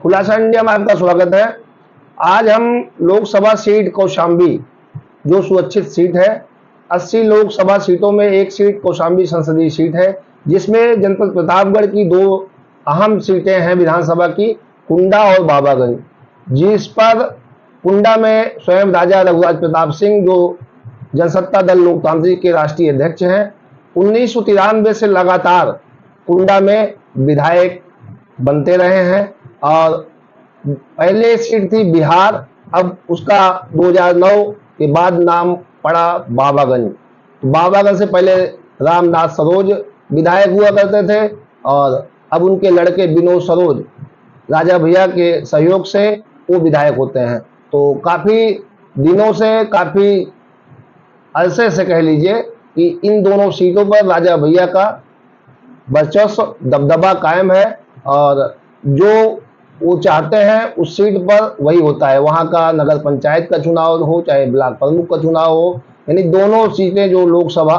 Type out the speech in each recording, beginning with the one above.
खुलासा इंडिया में आपका स्वागत है। आज हम लोकसभा सीट कौशाम्बी, जो सुरक्षित सीट है, 80 लोकसभा सीटों में एक सीट कौशाम्बी संसदीय सीट है, जिसमें जनपद प्रतापगढ़ की दो अहम सीटें हैं विधानसभा की, कुंडा और बाबागंज। जिस पर कुंडा में स्वयं राजा रघुराज प्रताप सिंह, जो जनसत्ता दल लोकतांत्रिक के राष्ट्रीय अध्यक्ष हैं, 1993 से लगातार कुंडा में विधायक बनते रहे हैं। और पहले सीट थी बिहार, अब उसका 2009 के बाद नाम पड़ा बाबागंज। बाबागंज से पहले रामनाथ सरोज विधायक हुआ करते थे और अब उनके लड़के विनोद सरोज राजा भैया के सहयोग से वो विधायक होते हैं। तो काफी दिनों से, काफी अरसे से कह लीजिए कि इन दोनों सीटों पर राजा भैया का वर्चस्व, दबदबा कायम है और जो वो चाहते हैं उस सीट पर वही होता है। वहाँ का नगर पंचायत का चुनाव हो, चाहे ब्लॉक प्रमुख का चुनाव हो, यानी दोनों सीटें जो लोकसभा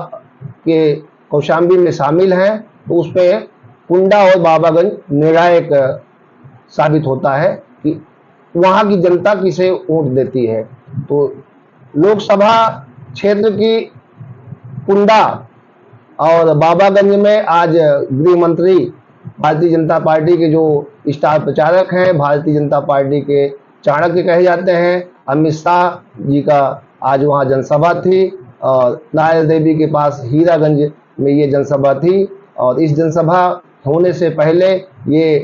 के कौशाम्बी में शामिल हैं, तो उसमें कुंडा और बाबागंज निर्णायक साबित होता है कि वहाँ की जनता किसे वोट देती है। तो लोकसभा क्षेत्र की कुंडा और बाबागंज में आज गृह मंत्री, भारतीय जनता पार्टी के जो स्टार प्रचारक हैं, भारतीय जनता पार्टी के चाणक्य कहे जाते हैं, अमित शाह जी का आज वहाँ जनसभा थी और नायर देवी के पास हीरागंज में ये जनसभा थी। और इस जनसभा होने से पहले ये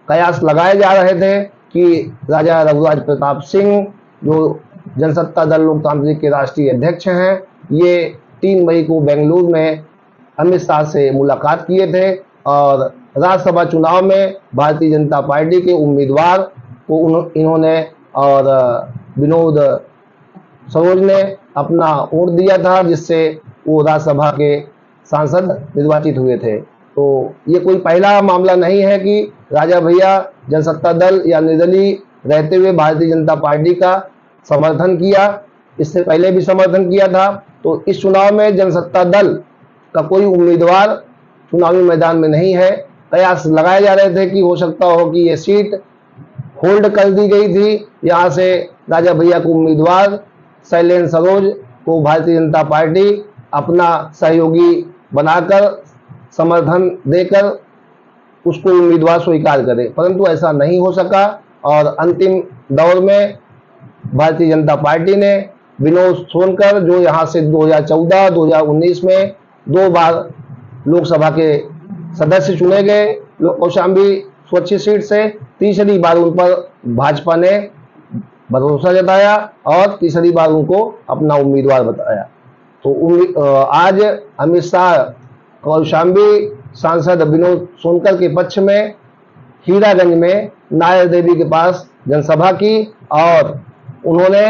कयास लगाए जा रहे थे कि राजा रघुराज प्रताप सिंह, जो जनसत्ता दल लोकतांत्रिक के राष्ट्रीय अध्यक्ष हैं, ये 3 मई को बेंगलुरु में अमित शाह से मुलाकात किए थे और राज्यसभा चुनाव में भारतीय जनता पार्टी के उम्मीदवार को इन्होंने और विनोद सरोज ने अपना वोट दिया था, जिससे वो राज्यसभा के सांसद निर्वाचित हुए थे। तो ये कोई पहला मामला नहीं है कि राजा भैया जनसत्ता दल या निर्दलीय रहते हुए भारतीय जनता पार्टी का समर्थन किया, इससे पहले भी समर्थन किया था। तो इस चुनाव में जनसत्ता दल का कोई उम्मीदवार चुनावी मैदान में नहीं है। कयास लगाए जा रहे थे कि हो सकता हो कि ये सीट होल्ड कर दी गई थी, यहाँ से राजा भैया को उम्मीदवार शैलेंद्र सरोज को भारतीय जनता पार्टी अपना सहयोगी बनाकर, समर्थन देकर उसको उम्मीदवार स्वीकार करे, परंतु ऐसा नहीं हो सका। और अंतिम दौर में भारतीय जनता पार्टी ने विनोद सोनकर, जो यहाँ से 2014-2019 में 2 बार लोकसभा के सदस्य चुने गए कौशाम्बी सुरक्षित सीट से, तीसरी बार उन पर भाजपा ने भरोसा जताया और तीसरी बार उनको अपना उम्मीदवार बताया। तो आज अमित शाह कौशाम्बी सांसद विनोद सोनकर के पक्ष में हीरागंज में नायर देवी के पास जनसभा की और उन्होंने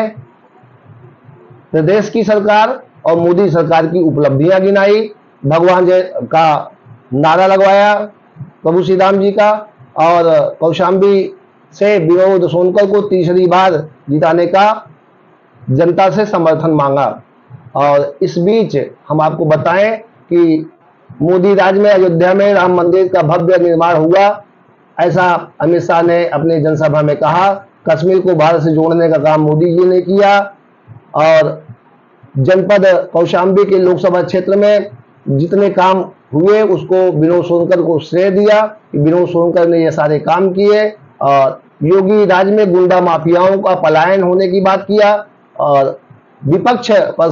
प्रदेश की सरकार और मोदी सरकार की उपलब्धियां गिनाई, भगवान जय का नारा लगवाया प्रभु श्री राम जी का, और कौशाम्बी से विनोद सोनकर को तीसरी बार जिताने का जनता से समर्थन मांगा। और इस बीच हम आपको बताएं कि मोदी राज में अयोध्या में राम मंदिर का भव्य निर्माण हुआ, ऐसा अमित शाह ने अपनी जनसभा में कहा। कश्मीर को भारत से जोड़ने का काम मोदी जी ने किया और जनपद कौशाम्बी के लोकसभा क्षेत्र में जितने काम हुए उसको विनोद सोनकर को श्रेय दिया कि विनोद सोनकर ने ये सारे काम किए। और योगी राज में गुंडा माफियाओं का पलायन होने की बात किया और विपक्ष पर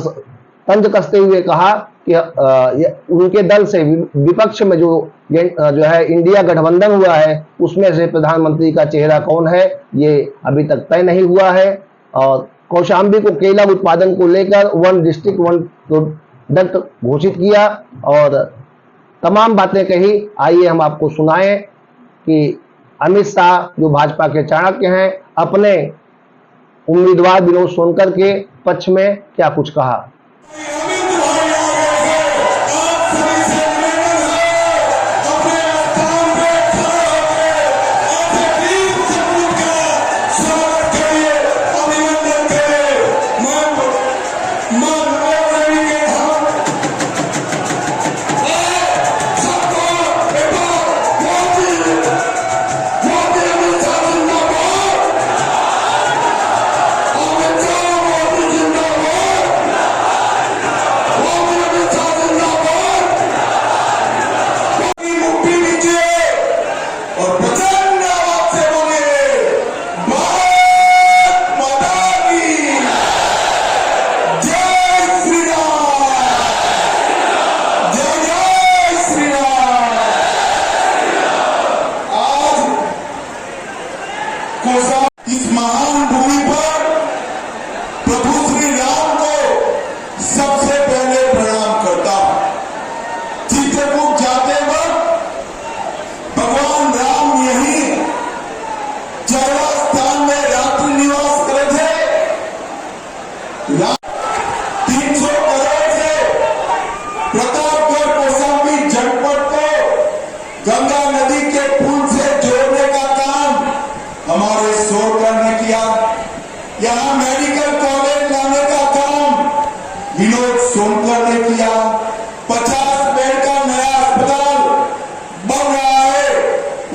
तंज कसते हुए कहा कि उनके दल से विपक्ष में जो है इंडिया गठबंधन हुआ है, उसमें से प्रधानमंत्री का चेहरा कौन है ये अभी तक तय नहीं हुआ है। और कौशाम्बी को केला उत्पादन को लेकर 1 डिस्ट्रिक्ट 1 प्रोडक्ट घोषित किया और तमाम बातें कही। आइए हम आपको सुनाएं कि अमित शाह, जो भाजपा के चाणक्य हैं, अपने उम्मीदवार विनोद सोनकर के पक्ष में क्या कुछ कहा। विनोद सोनकर ने किया। 50 बेड का नया अस्पताल बन रहा है,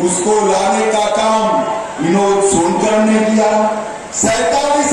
उसको लाने का काम विनोद सोनकर ने किया। 47